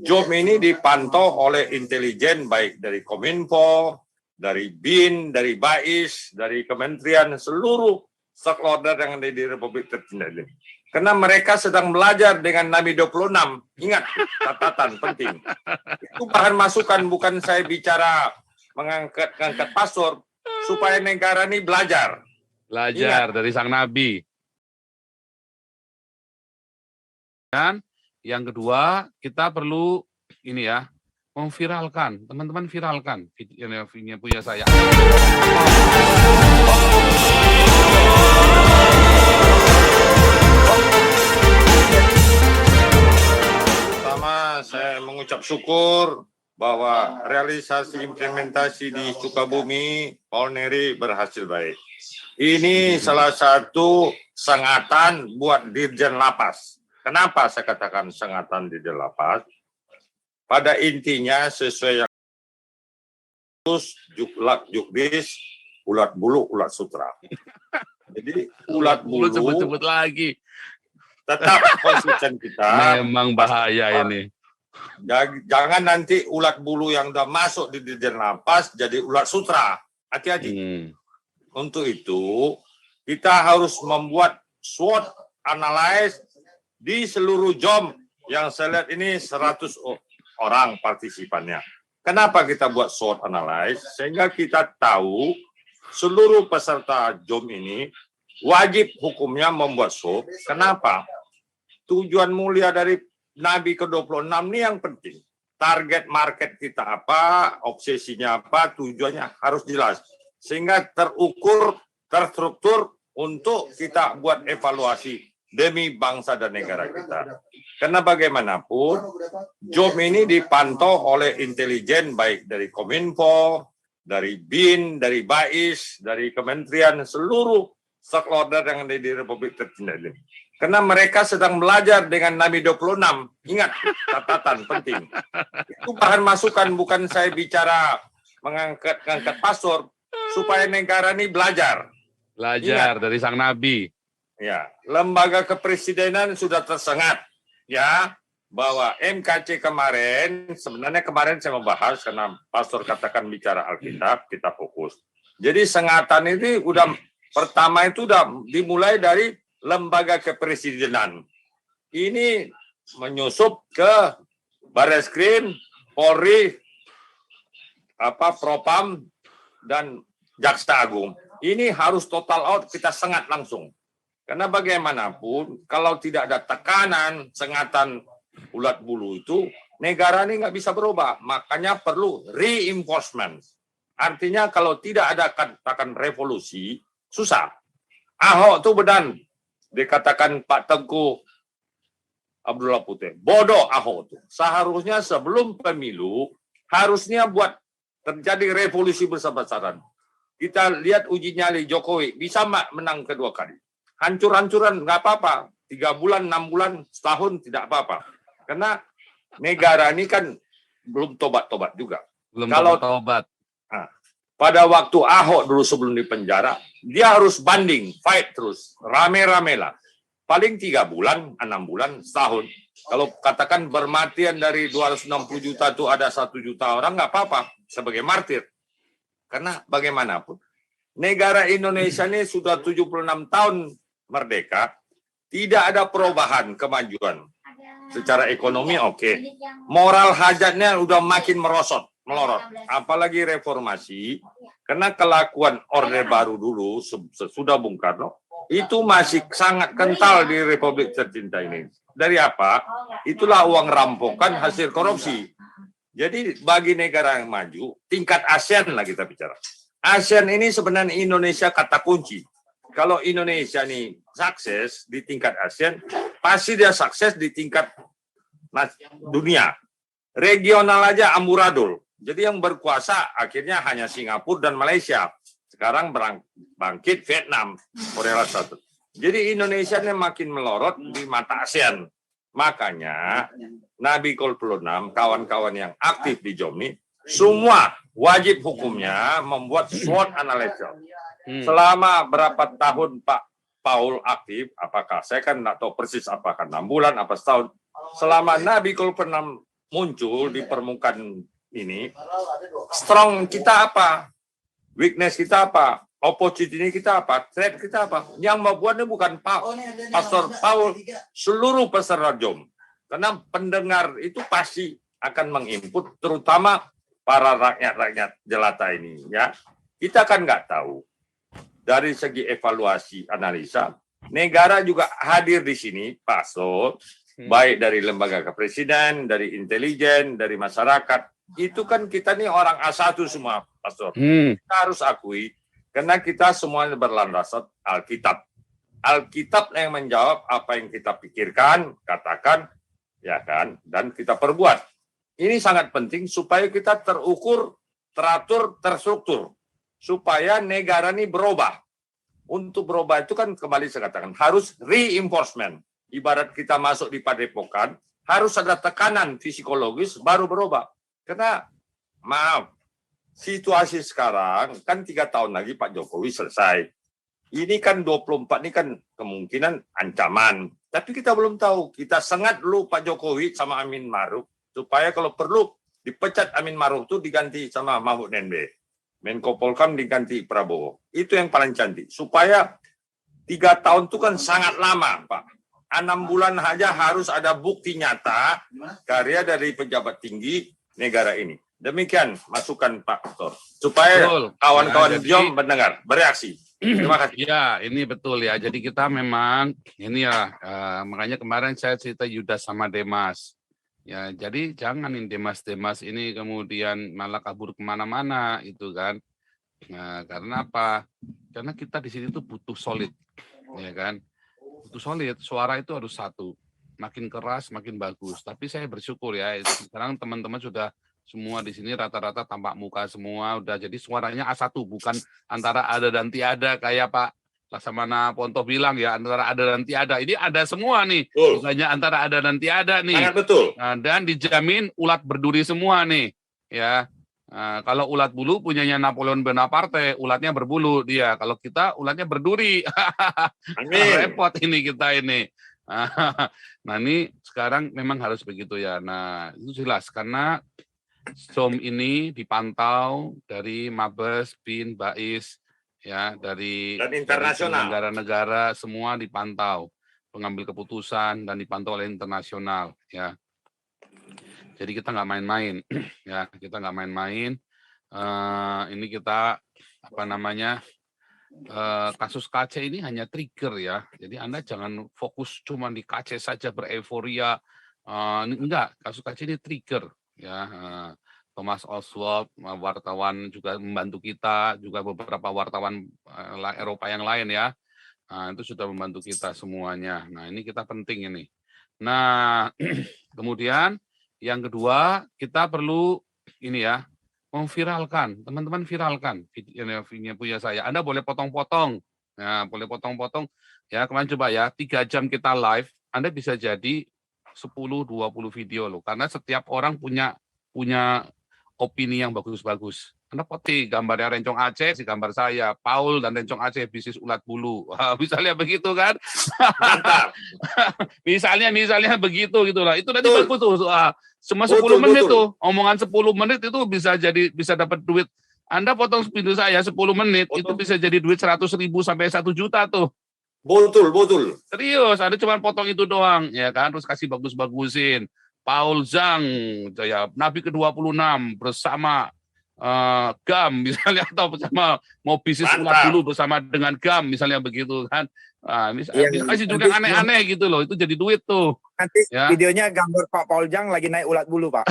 Job ini dipantau oleh intelijen baik dari Kominfo, dari BIN, dari BAIS, dari kementerian, seluruh stakeholder yang ada di Republik tercinta ini. Karena mereka sedang belajar dengan Nabi 26. Ingat, catatan penting. Itu bahan masukan, bukan saya bicara mengangkat paspor, supaya negara ini belajar. Belajar dari sang Nabi. Dan yang kedua, kita perlu ini ya, memviralkan. Teman-teman viralkan videonya punya saya. Pertama, saya mengucap syukur bahwa realisasi implementasi di Sukabumi, Polneri berhasil baik. Ini salah satu sengatan buat Dirjen Lapas. Kenapa saya katakan sengatan Dirjen Lapas? Pada intinya sesuai yang juklak jukbis, ulat bulu, ulat sutra. Jadi ulat bulu sebut-sebut lagi. Tetap konsisten kita. Memang bahaya ini. Jangan nanti ulat bulu yang udah masuk di Dirjen Lapas jadi ulat sutra. Hati-hati. Untuk itu, kita harus membuat SWOT analysis di seluruh JOM yang saya lihat ini 100 orang partisipannya. Kenapa kita buat SWOT analysis? Sehingga kita tahu seluruh peserta JOM ini wajib hukumnya membuat SWOT. Kenapa? Tujuan mulia dari Nabi ke-26 ini yang penting. Target market kita apa, obsesinya apa, tujuannya harus jelas. Sehingga terukur, terstruktur untuk kita buat evaluasi demi bangsa dan negara kita. Karena bagaimanapun, JOB ini dipantau oleh intelijen baik dari Kominfo, dari BIN, dari BAIS, dari kementerian, seluruh stakeholder yang ada di Republik tercinta ini. Karena mereka sedang belajar dengan Nabi 26. Ingat, catatan penting. Itu bahan masukan, bukan saya bicara mengangkat paspor, supaya negara ini belajar. Belajar dari sang Nabi. Ya, lembaga kepresidenan sudah tersengat, ya, bahwa MKC kemarin, sebenarnya kemarin saya membahas karena pastor katakan bicara Alkitab, kita fokus. Jadi sengatan ini udah pertama itu udah dimulai dari lembaga kepresidenan. Ini menyusup ke Bareskrim, Polri, Propam, dan Jaksa Agung. Ini harus total out, kita sengat langsung. Karena bagaimanapun, kalau tidak ada tekanan, sengatan ulat bulu itu, negara ini nggak bisa berubah. Makanya perlu reinforcement. Artinya kalau tidak ada katakan revolusi, susah. Ahok itu bedan, dikatakan Pak Tengku Abdullah Putih. Bodoh Ahok itu. Seharusnya sebelum pemilu, harusnya buat terjadi revolusi besar-besaran. Kita lihat uji nyali Jokowi, bisa menang kedua kali. Hancur-hancuran nggak apa-apa, 3 bulan, 6 bulan, setahun tidak apa-apa. Karena negara ini kan belum tobat-tobat juga. Belum kalau tobat. Pada waktu Ahok dulu sebelum dipenjara, dia harus banding, fight terus, rame-rame lah. Paling 3 bulan, 6 bulan, setahun. Kalau katakan bermatian dari 260 juta itu ada 1 juta orang, nggak apa-apa sebagai martir. Karena bagaimanapun, negara Indonesia ini sudah 76 tahun merdeka, tidak ada perubahan kemajuan. Secara ekonomi oke. Moral hajatnya udah makin melorot. Apalagi reformasi, karena kelakuan Orde Baru dulu, sesudah Bung Karno, itu masih sangat kental di Republik tercinta ini. Dari apa? Itulah uang rampokan hasil korupsi. Jadi bagi negara yang maju, tingkat ASEAN lah kita bicara. ASEAN ini sebenarnya Indonesia kata kunci. Kalau Indonesia ini sukses di tingkat ASEAN, pasti dia sukses di tingkat dunia. Regional aja amburadul. Jadi yang berkuasa akhirnya hanya Singapura dan Malaysia. Sekarang bangkit Vietnam, Korea Selatan. Jadi Indonesia ini makin melorot di mata ASEAN. Makanya Nabi ke-26, kawan-kawan yang aktif di JOM ini, semua wajib hukumnya membuat SWOT analysis. Selama berapa tahun Pak Paul aktif, apakah saya kan nggak tahu persis apakah 6 bulan apa setahun. Selama Nabi ke-26 muncul di permukaan ini, strong kita apa, weakness kita apa, opportunity kita apa, threat kita apa. Yang membuatnya bukan Pastor Paul, seluruh peserta JOM. Karena pendengar itu pasti akan menginput, terutama para rakyat-rakyat jelata ini. Ya, kita kan nggak tahu. Dari segi evaluasi, analisa, negara juga hadir di sini, Pastor, baik dari lembaga kepresiden, dari intelijen, dari masyarakat. Itu kan kita nih orang A1 semua, Pastor. Kita harus akui, karena kita semuanya berlandaskan Alkitab. Alkitab yang menjawab apa yang kita pikirkan, katakan, ya kan, dan kita perbuat. Ini sangat penting supaya kita terukur, teratur, terstruktur. Supaya negara ini berubah. Untuk berubah itu kan kembali saya katakan, harus reinforcement. Ibarat kita masuk di padepokan, harus ada tekanan psikologis baru berubah. Karena, maaf, situasi sekarang, kan 3 tahun lagi Pak Jokowi selesai. Ini kan 24, ini kan kemungkinan ancaman. Tapi kita belum tahu, kita sengat dulu Pak Jokowi sama Amin Ma'ruf, supaya kalau perlu dipecat Amin Ma'ruf itu diganti sama Mahfud MD. Menko Polkam diganti Prabowo. Itu yang paling cantik. Supaya 3 tahun itu kan sangat lama, Pak. 6 bulan saja harus ada bukti nyata karya dari pejabat tinggi negara ini. Demikian masukan Pak Tor. Supaya kawan-kawan JOM mendengar, bereaksi. Terima kasih. Ya, ini betul ya. Jadi kita memang, ini ya, makanya kemarin saya cerita Yudas sama Demas. Ya, jadi jangan Demas-Demas ini kemudian malah kabur kemana-mana, itu kan. Nah, karena apa? Karena kita di sini tuh butuh solid, ya kan. Butuh solid, suara itu harus satu. Makin keras, makin bagus. Tapi saya bersyukur ya, sekarang teman-teman sudah semua di sini rata-rata tampak muka semua, udah jadi suaranya A1, bukan antara ada dan tiada kayak Pak Laksamana Ponto bilang ya, antara ada dan tiada. Ini ada semua nih, bukannya antara ada dan tiada nih. Sangat betul. Nah, dan dijamin ulat berduri semua nih, ya. Nah, kalau ulat bulu punyanya Napoleon Bonaparte, ulatnya berbulu dia. Kalau kita ulatnya berduri. Amin. Repot ini kita ini. Nah, ini sekarang memang harus begitu ya. Nah, itu jelas karena JOM ini dipantau dari Mabes, BIN, BAIS, ya, dari internasional. negara-negara semua dipantau, pengambil keputusan dan dipantau oleh internasional, ya. Jadi kita nggak main-main, ya, kita nggak main-main. Ini kita apa namanya? Kasus KC ini hanya trigger ya. Jadi Anda jangan fokus cuma di KC saja bereforia. Enggak, kasus KC ini trigger ya. Thomas Oswald, wartawan juga membantu kita, juga beberapa wartawan Eropa yang lain ya. Nah, itu sudah membantu kita semuanya. Nah, ini kita penting ini. Nah, kemudian yang kedua, kita perlu ini ya, memviralkan. Teman-teman viralkan videonya punya saya. Anda boleh potong-potong. Nah, boleh potong-potong. Ya, kemarin coba ya, 3 jam kita live, Anda bisa jadi 10-20 video loh. Karena setiap orang punya opini yang bagus-bagus. Anda poti gambarnya Rencong Aceh, si gambar saya, Paul dan Rencong Aceh bisnis ulat bulu. Wah, misalnya begitu kan? Mantap. misalnya begitu gitulah. Itu nanti bagus tuh. Cuma 10 menit tuh. Omongan 10 menit itu bisa dapat duit. Anda potong video saya 10 menit itu bisa jadi duit 100.000 sampai 1 juta tuh. Betul. Serius, Anda cuma potong itu doang, ya kan? Terus kasih bagus-bagusin. Paul Zhang, ya, Nabi ke-26 bersama GAM misalnya, atau bersama mau bisnis ulat dulu bersama dengan GAM misalnya begitu kan. Kasih juga yang aneh-aneh gitu loh, itu jadi duit tuh. Nanti ya. Videonya gambar Pak Paul Zhang lagi naik ulat bulu, Pak.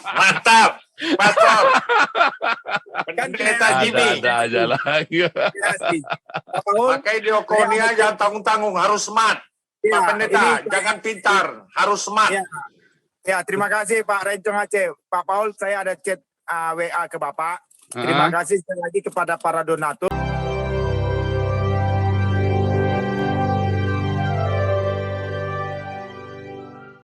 Mantap, Pastor. Kan ada aja lah. Pakai diokoni aja, tanggung-tanggung, harus smart. Pak Pendeta, jangan pintar, harus smart. Ya, terima kasih Pak Rencong Aceh. Pak Paul, saya ada chat WA ke Bapak. Terima kasih sekali lagi kepada para donatur.